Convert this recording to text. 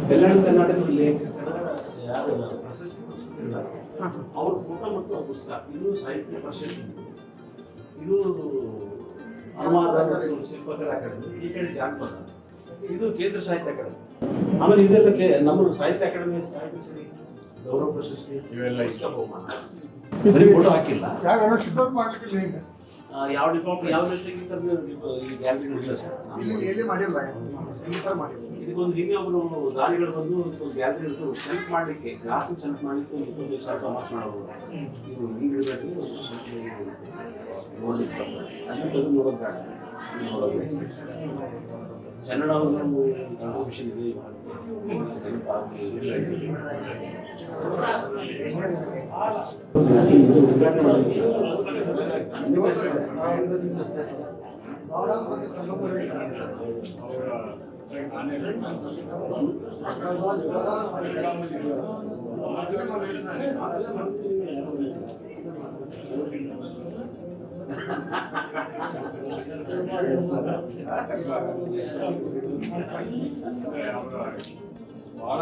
ಕಲ್ಯಾಣ ಕರ್ನಾಟಕದಲ್ಲಿ ಪ್ರಶಸ್ತಿ ಅವ್ರ ಫೋಟೋ ಮತ್ತು ಪುಸ್ತಕ ಇದು ಸಾಹಿತ್ಯ ಪರಿಷತ್, ಇದು ಅನುವಾದ ಶಿಲ್ಪಕಲಾ ಅಕಾಡೆಮಿ, ಈ ಕಡೆ ಜಾನಪದ, ಇದು ಕೇಂದ್ರ ಸಾಹಿತ್ಯ ಅಕಾಡೆಮಿ. ಆಮೇಲೆ ಇದೆಲ್ಲ ನಮ್ಮ ಸಾಹಿತ್ಯ ಅಕಾಡೆಮಿ ಸಾಹಿತ್ಯ ಶ್ರೀ ಗೌರವ ಪ್ರಶಸ್ತಿ ಇವೆಲ್ಲ ಪುಸ್ತಕ ಬಹುಮಾನ. ಫೋಟೋ ಹಾಕಿಲ್ಲ, ಯಾವ ಡಿಪಾರ್ಟ್ಮೆಂಟ್ ಯಾವ ಈ ಗ್ಯಾಲರಿ ಇಲ್ಲ ಸರ್. ಇದಕ್ಕೊಂದು ಹಿಂಗೆ ಅವರು ದಾನಿಗಳು ಬಂದು ಗ್ಯಾಲರಿ ಇಟ್ಟು ಸೆಲೆಕ್ಟ್ ಮಾಡಲಿಕ್ಕೆ, ಗ್ಲಾಸ್ ಸೆಲೆಕ್ಟ್ ಮಾಡಲಿಕ್ಕೆ 25,000 ಮಾರ್ಕ್ ಮಾಡಬಹುದು. ಇವರು ಹಿಂಗೆ ಇಡಬೇಕು, ನೋಡ್ಲಿಕ್ಕೆ ಅಲ್ಲಿ ತೆಗೆದು ನೋಡೋದು ಬೇಡ, ಕನ್ನಡ ವಿಷಯ ಭಾಳ